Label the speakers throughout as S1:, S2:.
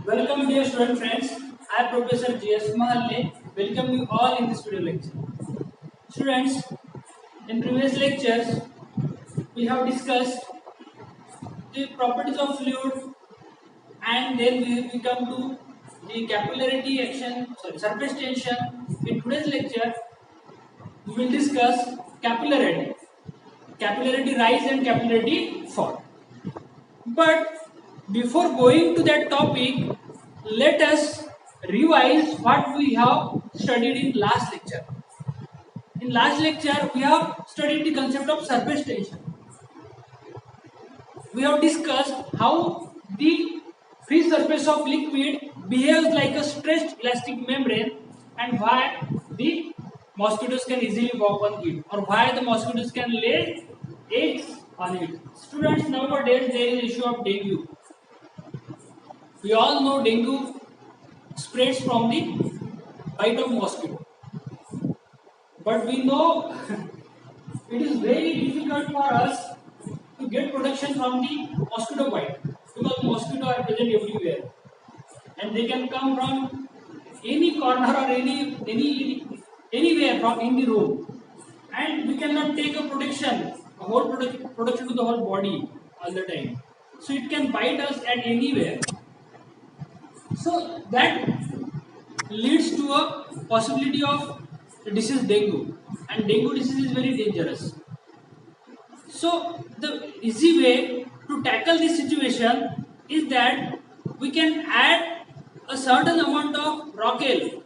S1: Welcome dear student friends. I am Professor G.S. Mahalle. Welcome you all in this video lecture. Students, in previous lectures we have discussed the properties of fluid and then we come to the surface tension. In today's lecture we will discuss capillarity rise and capillarity fall. But before going to that topic, let us revise what we have studied in last lecture. In last lecture, we have studied the concept of surface tension. We have discussed how the free surface of liquid behaves like a stretched elastic membrane and why the mosquitoes can easily walk on it or why the mosquitoes can lay eggs on it. Students, nowadays there is issue of dengue. We all know dengue spreads from the bite of mosquito. But we know it is very difficult for us to get protection from the mosquito bite because mosquitoes are present everywhere and they can come from any corner or anywhere from in the room, and we cannot take a protection, protection to the whole body all the time. So it can bite us at anywhere. So that leads to a possibility of disease dengue, and dengue disease is very dangerous. So the easy way to tackle this situation is that we can add a certain amount of Rockwell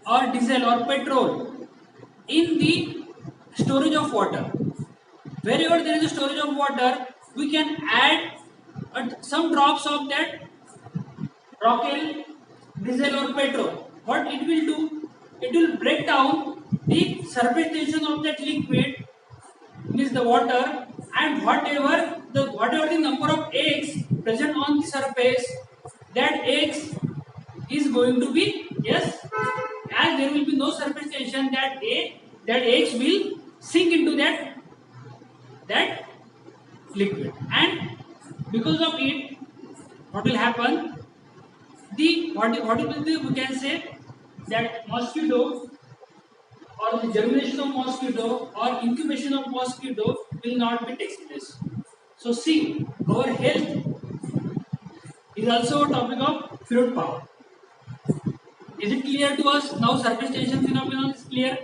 S1: or diesel or petrol in the storage of water. Wherever there is a storage of water, we can add some drops of that Rockwell, diesel or petrol. What it will do? It will break down the surface tension of that liquid, means the water, and whatever the number of eggs present on the surface, that eggs is going to be, yes, as there will be no surface tension, that eggs will sink into that liquid, and because of it, what will happen? What it will be, we can say that mosquito or the germination of mosquito or incubation of mosquito will not be taking place. So see, our health is also a topic of fluid power. Is it clear to us? Now surface tension phenomenon is clear,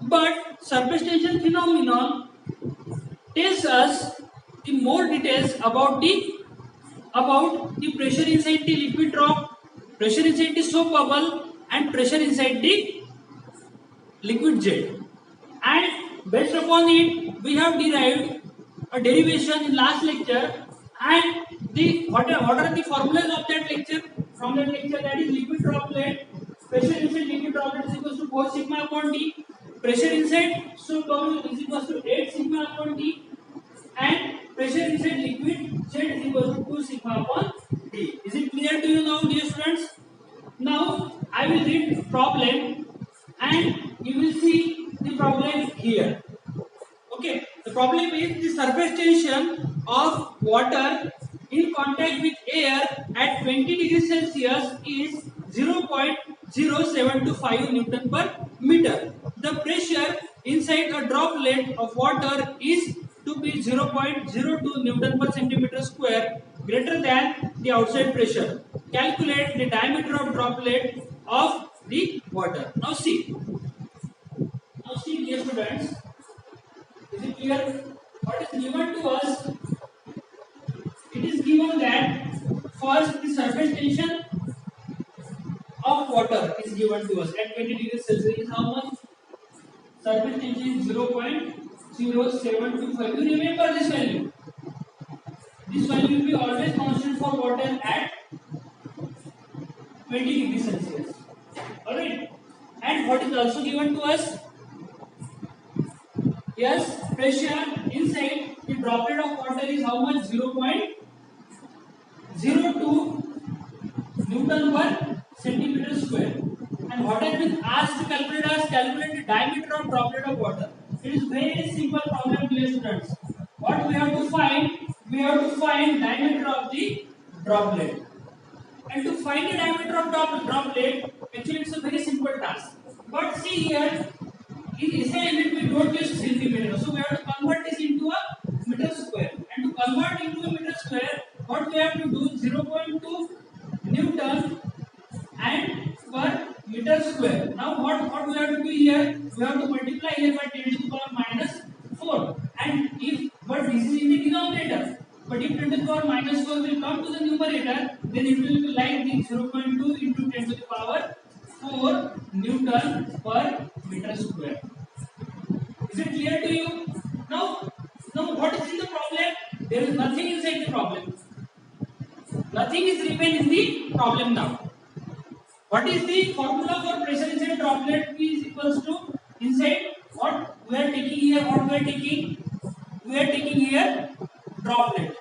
S1: but surface tension phenomenon tells us the more details about the pressure inside the liquid drop, pressure inside the soap bubble, and pressure inside the liquid jet. And based upon it, we have derived a derivation in last lecture, and what are the formulas of that lecture? From that lecture, that is liquid droplet, pressure inside liquid droplet is equals to 4 sigma upon d, pressure inside soap bubble is equals to 8 sigma upon d, and pressure inside liquid jet is equals to 2 sigma upon d. Is it clear to you now, dear students? Now I will read the problem and you will see the problem here. Okay, the problem is the surface tension of water in contact with air at 20 degrees Celsius is 0.0725 Newton per meter. The pressure inside a droplet of water is to be 0.02 Newton per centimeter square greater than the outside pressure. Calculate the diameter of droplet of the water. Now see, dear students, is it clear? What is given to us? It is given that first the surface tension of water is given to us at 20 degrees Celsius is how much? Surface tension is 0.0725. You remember this value. This value will be always constant for water at 20 degrees Celsius. Alright. And what is also given to us? Yes, pressure inside the droplet of water is how much? 0.02 Newton per centimeter square. And what has been asked to calculate us? Calculate the diameter of droplet of water. It is very simple problem, dear students. What we have to find? We have to find diameter of the droplet. And to find the diameter of droplet, actually it's a very simple task. But see here, in SI unit we don't use centimeter, so we have to convert this into a meter square. And to convert into a meter square, what we have to do? 0.2 Newton and per meter square. Now what we have to do here? We have to multiply here by 10 to the power minus 4. And if but this is in the denominator. But if 10 to the power minus 4 will come to the numerator, then it will be like the 0.2 into 10 to the power 4 Newton per meter square. Is it clear to you? Now what is in the problem? There is nothing inside the problem. Nothing is remain in the problem now. What is the formula for pressure inside droplet? P is equals to inside what we are taking here. What we are taking? We are taking here droplet.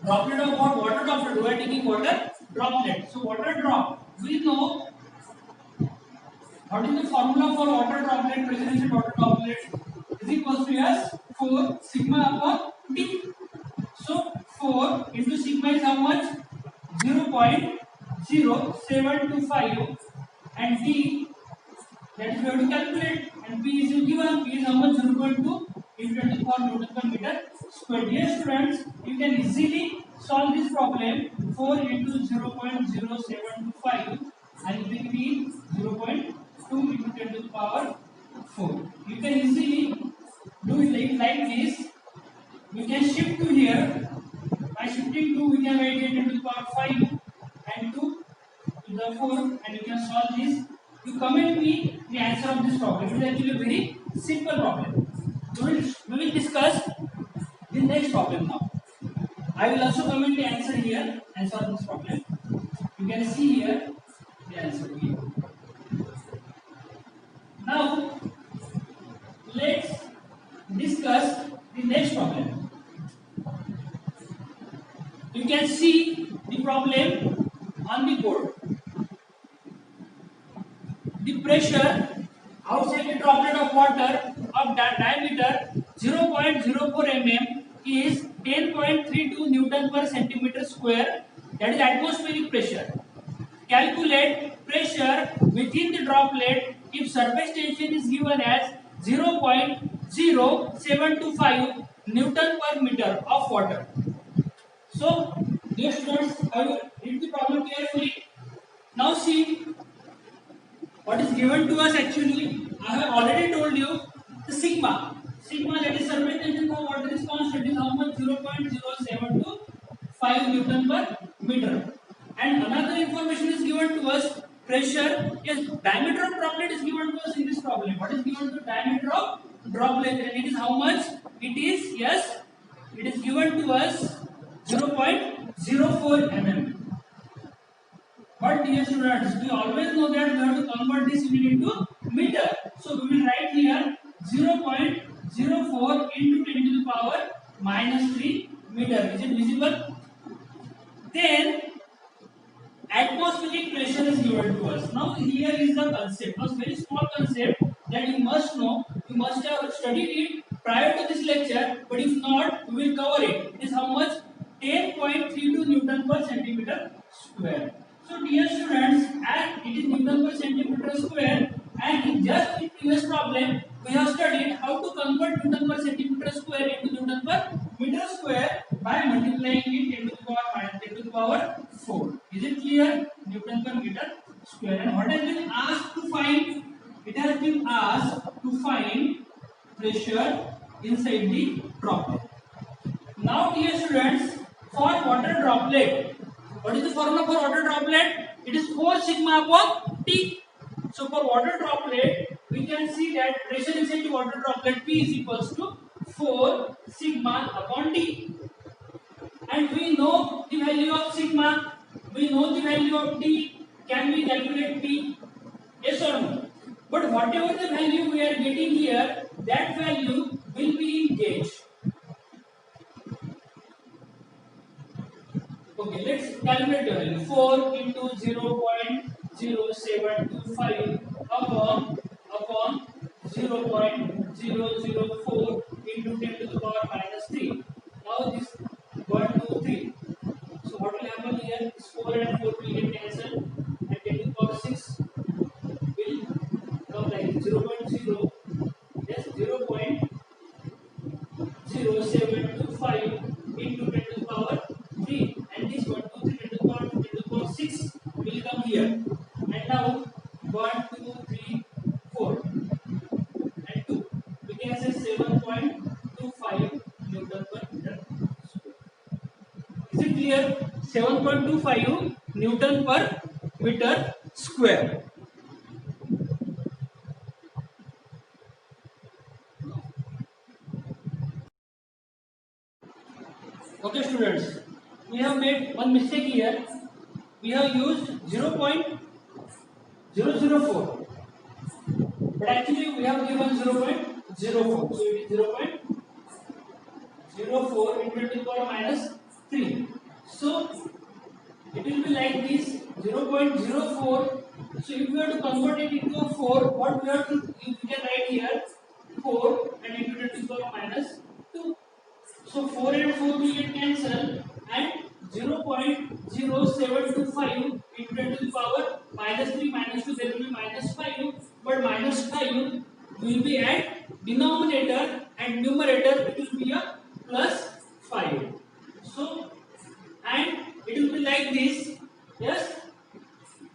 S1: Droplet of what? Water droplet. We are taking water droplet. So water drop. We know what is the formula for water droplet? Pressure inside water droplet is equals to S 4 sigma upon D. So 4 into sigma is how much? 0.0725 and D, that is we have to calculate, and P is given. P is how much? 0.2 into 10 to the power Newton per meter square. Dear students, you can easily solve this problem. 4 into 0.0725 and it will be 0.2 into 10 to the power 4. You can easily do it like this. We can shift to here. By shifting 2, we can write it 10 to the power 5 and 2 to the 4, and you can solve this. You comment me the answer of this problem. It is actually a very simple problem. We will discuss the next problem now. I will also comment the answer here, answer of this problem. You can see here the answer here. Now let's discuss the next problem. You can see the problem on the board. The pressure outside the droplet of water of diameter 0.04 mm is 10.32 Newton per centimeter square. That is atmospheric pressure. Calculate pressure within the droplet if surface tension is given as 0.0725 Newton per meter of water. So, dear students, I will read the problem carefully. Now see what is given to us actually. I have already told you the sigma. Sigma, that is surface tension for water, is constant, is how much? 0.0725 Newton per meter. And another information is given to us. Pressure, yes, diameter of droplet is given to us in this problem. What is given to diameter of droplet, and it is how much? It is, yes, it is given to us 0.04 mm. But dear students, we always know that we have to convert this unit into meter. So we will write here 0.04 into 10 to the power minus 3 meter. Is it visible? Then atmospheric pressure is given to us. Now here is the concept. It was very small concept that you must know. You must have studied it prior to this lecture. But if not, we will cover it. It is how much? 10.32 Newton per centimeter square. So dear students, as it is Newton per centimeter square, and in just in previous problem we have studied how to convert Newton per centimeter square into Newton per meter square by multiplying it 10 to the power minus 10 to the power 4. Is it clear? Newton per meter square. And what has been asked to find? It has been asked to find pressure inside the droplet. Now dear students, for water droplet, what is the formula for water droplet? It is 4 sigma upon T. So for water droplet, we can see that pressure inside the water droplet P is equals to 4 sigma upon T. And we know the value of sigma, we know the value of T. Can we calculate T? Yes or no? But whatever the value we are getting here, that value will be in gauge. Okay, let's calculate the value. 4 into 0.0725 upon 0.004 into 10 to the power minus 3. Now this 1, 2, 3. So what will happen here? This 4 and 4 will get cancelled, and 10 to the power 6 will come like 0.0. Yes, 0.0725 into 10 to the power 3, and this 1, 2, 3, 10 to the power 6 will come here. And now 1, 2, 3, 4, and 2. We can say 7.25 Newton per meter square. Is it clear? 7.25 Newton per meter square. Okay, students, we have made one mistake here. We have used 0.004, but actually we have given 0.04. So it is 0.04 into 10 to the power minus 3. So it will be like this, 0.04. So if we have to convert it into a 4, what we have to, we can write here 4 and into 10 to the power minus 2. So 4 and 4 will get cancelled, and 0.0725 into 10 to the power minus 3 minus 2, there will be minus 5, but minus 5 will be at denominator, and numerator it will be a plus 5. So, and it will be like this, yes,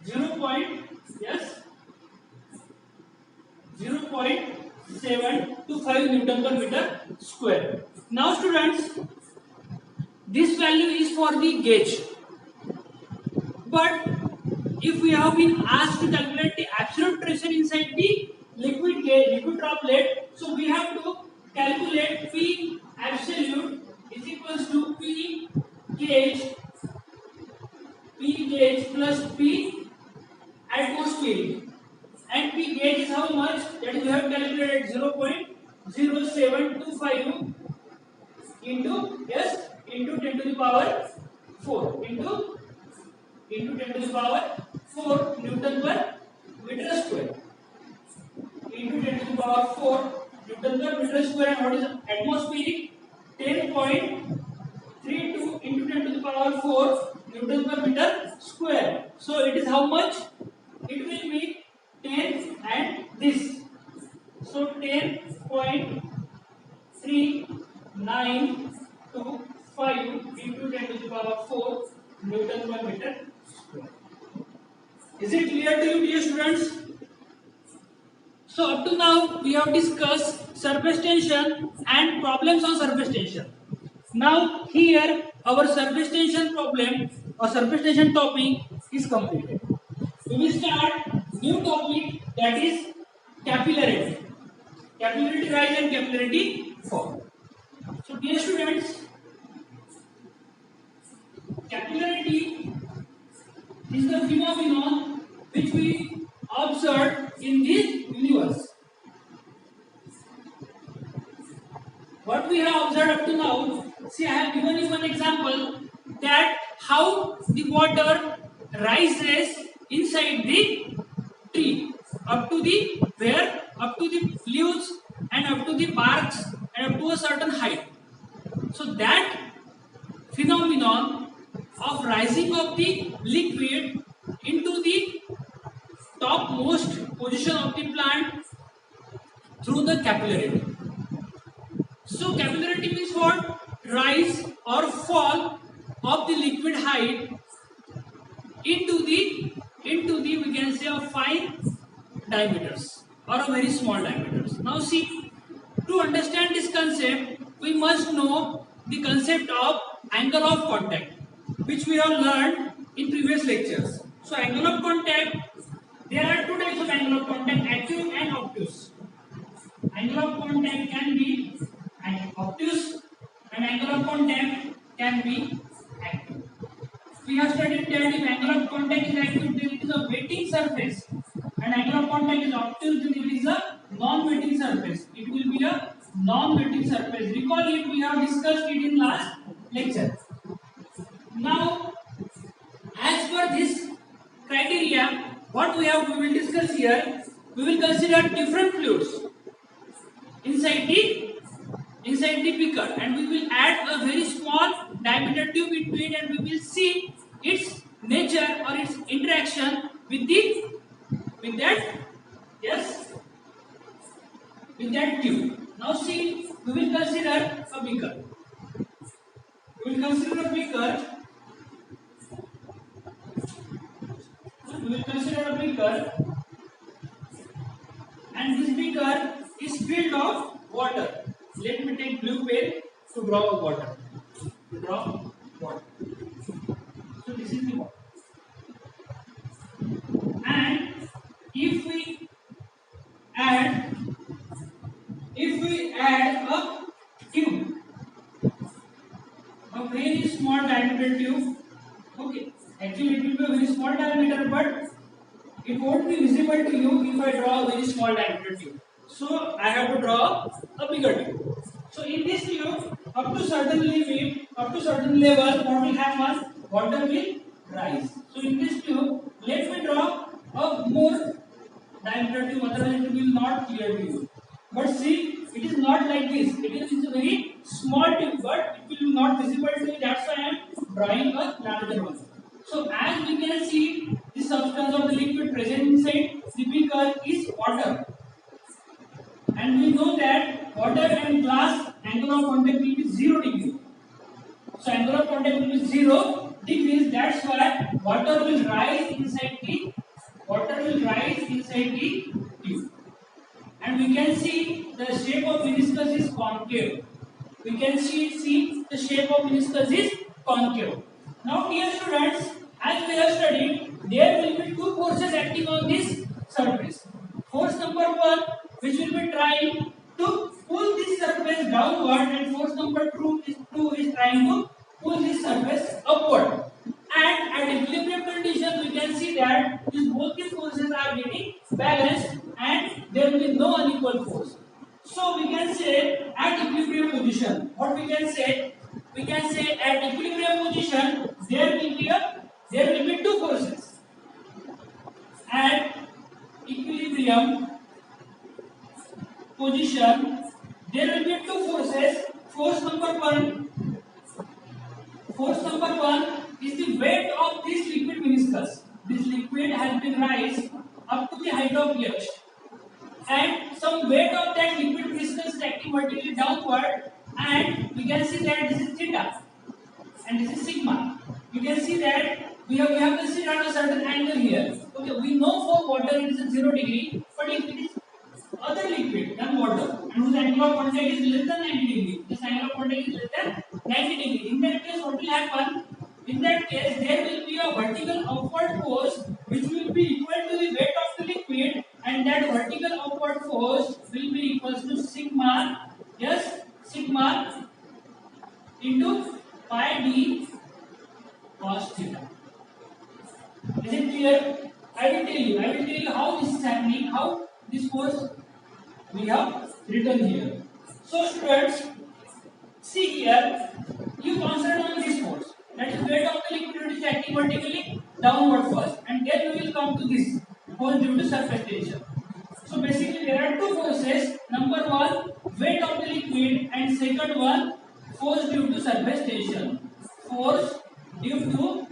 S1: 0.725 Newton per meter square. Now students, this value is for the gauge, but if we have been asked to calculate the absolute pressure inside the liquid droplet, so we have to calculate P absolute is equals to P gauge plus P atmospheric, and P gauge is how much? That is, we have calculated 0.0725 into 10 to the power 4 into 10 to the power 4 Newton per meter square into 10 to the power 4 Newton per meter square. And what is atmospheric? 10.32 into 10 to the power 4 Newton per meter square. So it is how much? It will be 10 and this. So 10.3925 into 10 to the power 4 Newton per meter square. Is it clear to you, dear students? So up to now we have discussed surface tension and problems on surface tension. Now here our surface tension problem or surface tension topic is completed. We will start new topic, that is capillarity. Capillarity rise and capillarity fall. So dear students, capillarity is the phenomenon which we observe in this universe. What we have observed up to now, see, I have given you one example that how the water rises inside the tree up to the where, up to the leaves and up to the barks and up to a certain height. So that phenomenon of rising of the liquid into the topmost position of the plant through the capillarity. So capillarity means what? Rise or fall of the liquid height into the we can say a fine diameters or a very small diameters. Now see, to understand this concept, we must know the concept of angle of contact, which we have learned in previous lectures. So angle of contact, there are two types of angle of contact, acute and obtuse. Angle of contact can be obtuse and angle of contact can be active. We have studied that if angle of contact is active, then it is a wetting surface, and angle of contact is obtuse, then it is a non-wetting surface. It will be a non-wetting surface. Recall it, we have discussed it in last lecture. Now, as per this criteria, what we will discuss here, we will consider different fluids inside the beaker, and we will add a very small diameter tube into it, and we will see its nature or its interaction with that, yes, with that tube. Now see, we will consider a beaker. We will consider a beaker. We will consider a beaker, and this beaker is filled of water. Let me take blue pen to draw water. To draw water. So this is the water. And if we add a tube, a very small diameter tube, okay, actually it will be a very small diameter, but it won't be visible to you if I draw a very small diameter tube. So I have to draw a bigger tube. So in this tube, up to certain limit, up to certain level, what will happen? Water will rise. So in this tube, let me draw a more diameter tube, otherwise it will not clear to you. But see, it is not like this. It is a very small tube, but it will not visible to you. That's why I am drawing a larger one. So as we can see, the substance of the liquid present inside the beaker is water. And we know that water and glass angle of contact will be 0 degree. So angle of contact will be 0 degrees. That's why water will rise inside the tube. And we can see the shape of meniscus is concave. We can see the shape of meniscus is concave. Now dear students, as we have studied, there will be two forces acting on this surface. Force number 1, which will be trying to pull this surface downward, and force number 2 is trying to pull this surface upward. And at equilibrium condition, we can see that both these forces are getting balanced and there will be no unequal force. So we can say at equilibrium position, what we can say? We can say at equilibrium position there will be two forces. At equilibrium position there will be two forces. Force number 1 is the weight of this liquid meniscus. This liquid has been raised up to the height of h, and some weight of that liquid meniscus is acting vertically downward, and we can see that this is theta and this is sigma. You can see that we have considered a certain angle here. Okay, we know for water it is 0 degree, but if it is other liquid than water and whose angle of contact is less than 90 degree, this angle of contact is less than 90 degree. In that case, what will happen? In that case, there will be a vertical upward force which will be equal to the weight of the liquid, and that vertical upward force will be equal to sigma, yes, sigma into pi d cos theta. Is it clear? I will tell you how this is happening, how this force we have written here. So students, see here, you concentrate on this force. That is weight of the liquid is acting vertically downward first, and then we will come to this force due to surface tension. So basically there are two forces. Number 1, weight of the liquid, and second one, force due to surface tension. Force due to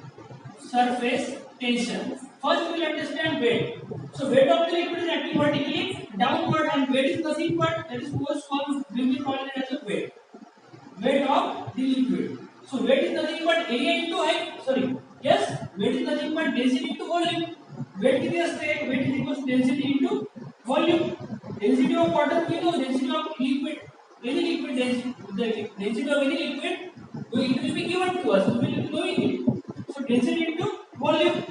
S1: surface tension. First we will understand weight. So weight of the liquid is acting vertically downward, and weight is nothing but that is force called, we will call it as a weight. Weight of the liquid. So weight is nothing but area into height. Sorry. Yes, weight is nothing but density into volume. Weight is equals to density into volume. Density of water we know, density of liquid, any liquid density, the density of any liquid, it will be given to us. We will be knowing it. So density into volume.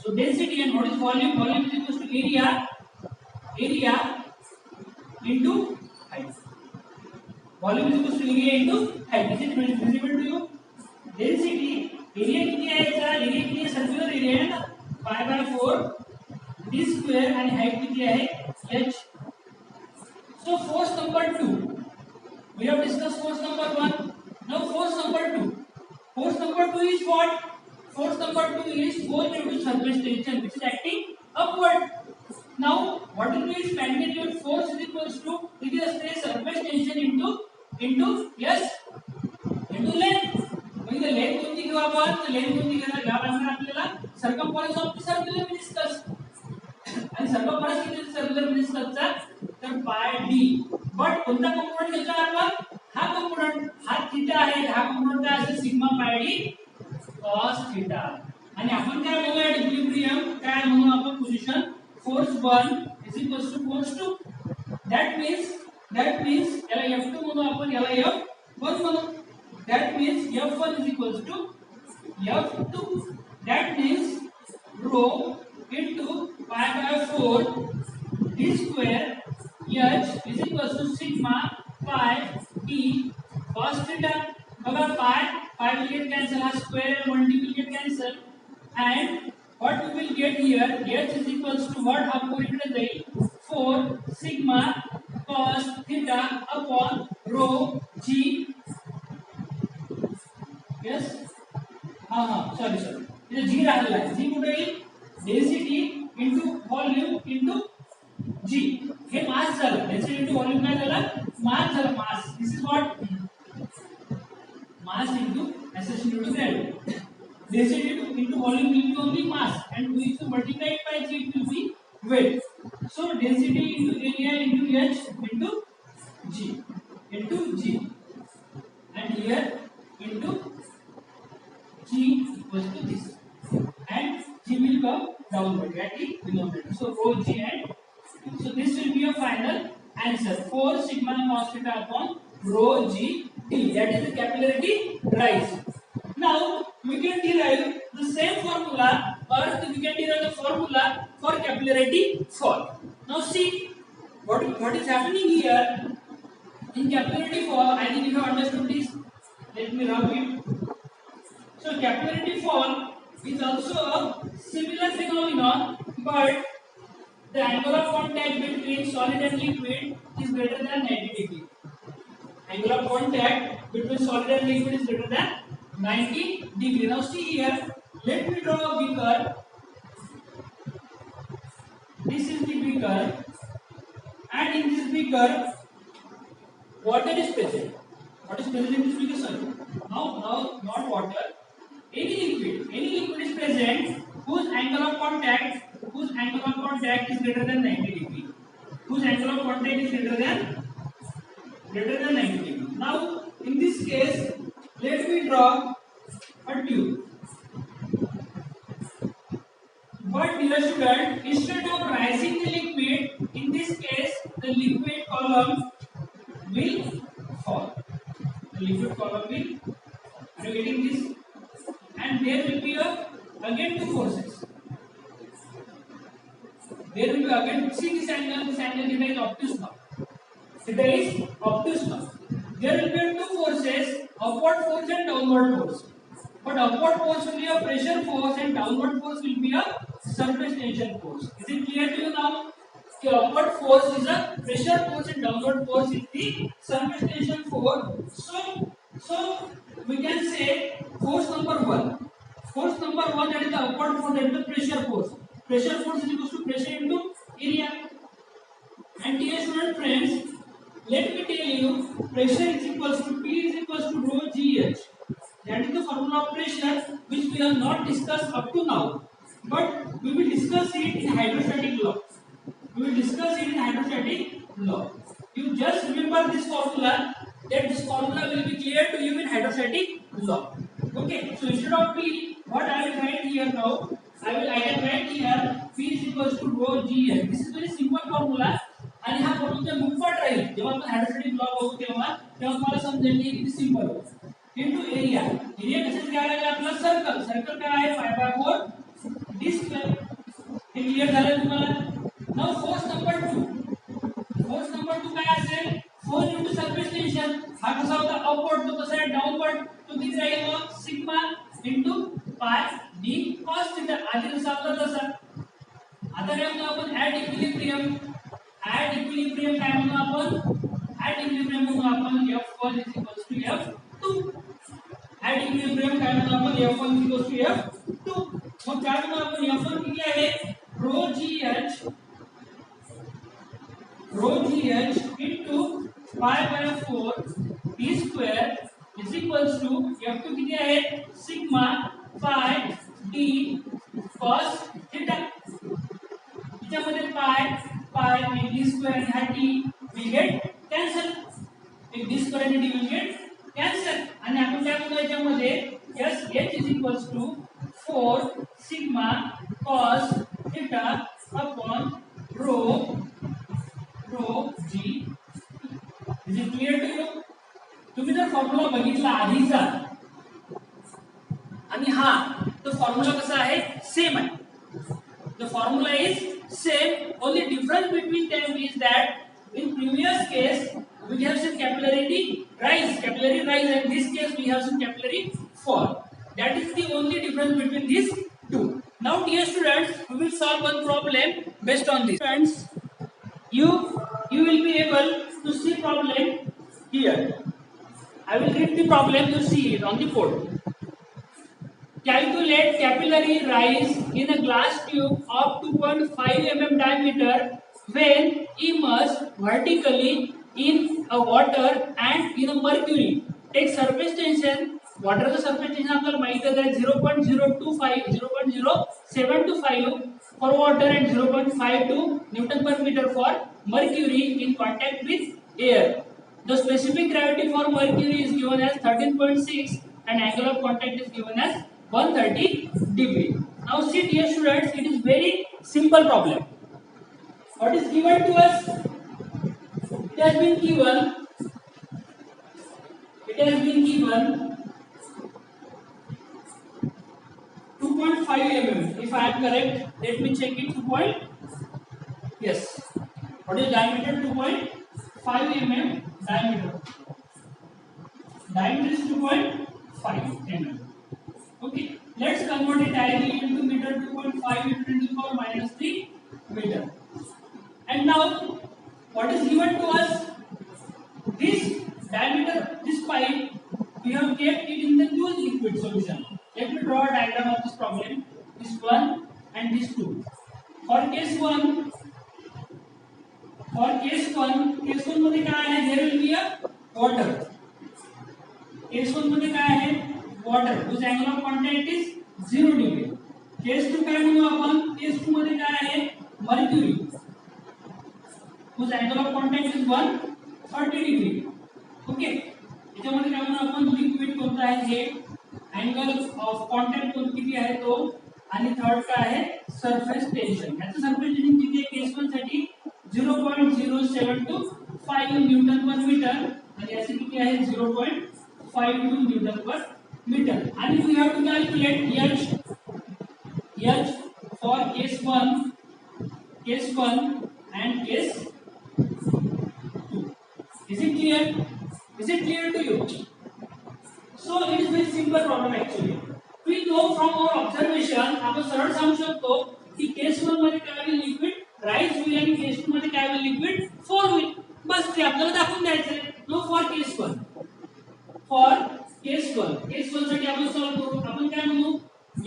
S1: So density, and what is volume? Volume is equals to area into height. Volume is equals to area into height. Is it visible to you? Density, area कितनी है इसका? area कितनी है? Circular area है ना, pi by 4 d square, and height कितनी है? h. So force number 2, we have discussed force number 1. Now force number 2. Force number 2 is what? Force number 2 is force due to surface tension, which is acting upward. Now what will be its magnitude? Force is equals to, it is a surface tension into yes, into length. घेऊ आपण length कोणती घ्यायला लागणार आपल्याला circumference of the circular meniscus आणि circumference किती circular मेनिस्कसचा तर पाय D but कोणता कंपोनंट घेतला आपण हा कंपोनंट हा थीटा आहे हा कंपोनंट काय असेल sigma pi D cos theta आणि आपण काय बघूया इक्विलिब्रियम काय म्हणू आपण position force 1 is equal to force 2 that means याला F2 म्हणू आपण याला F1 म्हणू that means F1 is equals to F2 that means rho into pi by 4 d square H is equals to sigma pi d cos theta बघा pi will get cancel हा square and 1 d will get cancel and what we will get here H is equals to what हा 4 इकडे जाईल 4 sigma cos theta upon rho g yes sorry इथे g राहिला आहे g कुठे येईल density into volume into g हे mass झालं डेन्सिटी इनटू व्हॉल्यूम काय झालं मास झालं mass this is what mass into acceleration into gravity density into volume will be only mass and if you multiply it by g it will be weight so density into area into h into g and here into g equals to this and g will come downward at the denominator so rho g and so this will be a final answer 4 sigma cos theta upon rho g d that is the capillarity rise now we can derive the same formula or we can derive the formula for capillarity fall now see what is happening here in capillarity fall I think you have understood this let me rub it so capillarity fall is also a similar phenomenon but the angle of contact between solid and liquid is greater than 90 degree angle of contact between solid and liquid is greater than 90 degree now see here let me draw a beaker this is the beaker and in this beaker water is present what is present in this beaker sorry now not water any liquid is present whose angle of contact is greater than 90 degree whose angle of contact is greater than 90 degree. Now, in this case, let me draw a tube. But dear student, instead of rising the liquid, in this case, the liquid column will fall. The liquid column will fall. Are you getting this? And there will be again two forces. There will be again, see this angle theta is obtuse now. Theta is obtuse now. There will be two forces, upward force and downward force. But upward force will be a pressure force and downward force will be a surface tension force. Is it clear to you now? The upward force is a pressure force and downward force is the surface tension force. So we can say force number 1. Force number 1 that is the upward force that is the pressure force. Pressure force is equal to pressure into area. And dear student friends, let me tell you, pressure is equals to P is equals to rho GH. That is the formula of pressure which we have not discussed up to now. But we will discuss it in hydrostatic law. You just remember this formula. That this formula will be clear to you in hydrostatic law. Okay. So instead of P, what I will write here now? I can write here P is equals to rho GH. This is very simple formula. आणि हा formula मुखपट राहील जेव्हा आपण hydrostatic law बघू तेव्हा तुम्हाला समजेल की किती सिंपल आहे इनटू एरिया कशात घ्यायला लागेल आपला सर्कल काय आहे 5/4 d स्क्वेअर हे क्लियर झालं तुम्हाला नाउ फोर्स नंबर 2 काय असेल फोर्स इनटू सरफेस टेन्शन हा कसा होता अपवर्ड तो कसा आहे डाउनवर्ड तो किती राहील मग सिग्मा इनटू पाय d cos थीटा आधी जसा आपला तसा आता काय म्हणतो आपण ऍट इक्विलिब्रियम काय म्हणू आपण F1 is equals to F2 at equilibrium काय म्हणू आपण F1 is equals to F2 मग काय म्हणू आपण F1 किती आहे rho GH into pi by 4 d square is equals to F2 किती आहे sigma pi d cos theta. त्याच्यामध्ये पाय पाय d स्क्वेअर आणि हा d विल गेट कॅन्सल. एक d स्क्वेअर आणि d विल गेट कॅन्सल. आणि आपण काय म्हणतो याच्यामध्ये s h is equals to 4 sigma cos theta upon rho g. Is it clear to you? तुम्ही जर फॉर्म्युला बघितला आधीचा आणि हा तो फॉर्म्युला कसा आहे सेम आहे. The formula is same. Only difference between them is that in previous case we have seen capillary rise, and this case we have seen capillary fall. That is the only difference between these two. Now, dear students, we will solve one problem based on this. Friends, you will be able to see problem here. I will read the problem. You see it on the board. Calculate capillary rise in a glass tube of 2.5 mm diameter when immersed vertically in a water and in a mercury. Take surface tension. Water का surface tension आपल्याला माहित आहे 0.075 for water and 0.52 Newton per meter for mercury in contact with air. The specific gravity for mercury is given as 13.6 and angle of contact is given as 130 degree. Now see dear students, it is very simple problem. What is given to us? It has been given 2.5 mm. If I am correct, let me check it. 2. Yes. What is diameter? 2.5 mm diameter. Diameter is 2.5 mm. Okay, let's convert it directly into meter. 2.5 into 10 to the power minus 3 meter. And now, what is given to us? This diameter, this pipe, we have kept it in the two liquid solution. Let me draw a diagram of this problem. This one and this two. For case one, मध्ये काय आहे? There will be a water. Case one मध्ये काय आहे? Water whose angle of contact is 0 degree. Case 2 काय म्हणू आपण? Case 2 मध्ये काय आहे? Mercury whose angle of contact is 130 degree. Okay. याच्यामध्ये काय म्हणू आपण? लिक्विड कोणता आहे हे, angle of contact किती आहे तो, आणि थर्ड काय आहे? Surface tension. याचं सरफेस टेन्शन किती आहे? केस 1 साठी 0.075 न्यूटन पर मीटर आणि याचे किती आहे? 0.52 न्यूटन पर meter. And we have to calculate H for case 1 and case 2. Is it clear? Is it clear to you? So it is very simple problem actually. We know from our observation, आपण सरळ सांगू शकतो की case 1 मध्ये काय होईल? Liquid rise होईल आणि केस 2 मध्ये काय होईल? लिक्विड फॉल होईल. बस ते आपल्याला दाखवून द्यायचं. No for case 1. For case 1 साठी आपण सॉल्व करू. आपण काय म्हणू?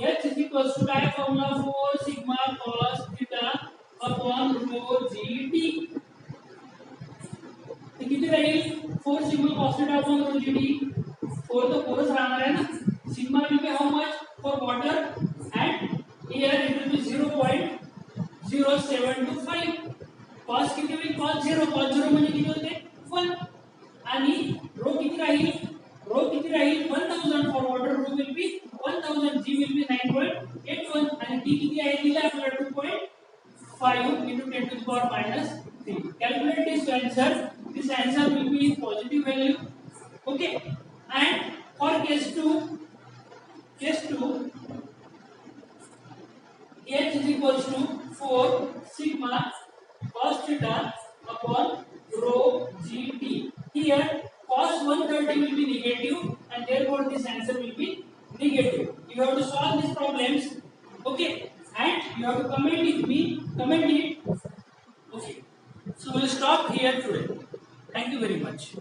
S1: H is equals to काय formula? 4 sigma cos theta upon rho g t. ते किती राहील? 4 sigma cos theta upon rho g t. 4 तो 4च राहणार आहे ना. Sigma will be how much for water and air? It will be 0.0725. cos किती होईल? cos 0 म्हणजे किती होते? 1. आणि रो किती राहील? 1000 for water. Rho will be 1000. G will be 9.81 and D किती आहे? दिला आपल्याला 2.5 into 10 to the power minus 3. Calculate this answer. This answer will be positive value. Okay. And for case 2, H is equals to 4 sigma cos theta upon rho g t. Here cos 130 will be negative and therefore this answer will be negative. You have to solve these problems, okay, and you have to comment it. Okay, so we'll stop here today. Thank you very much.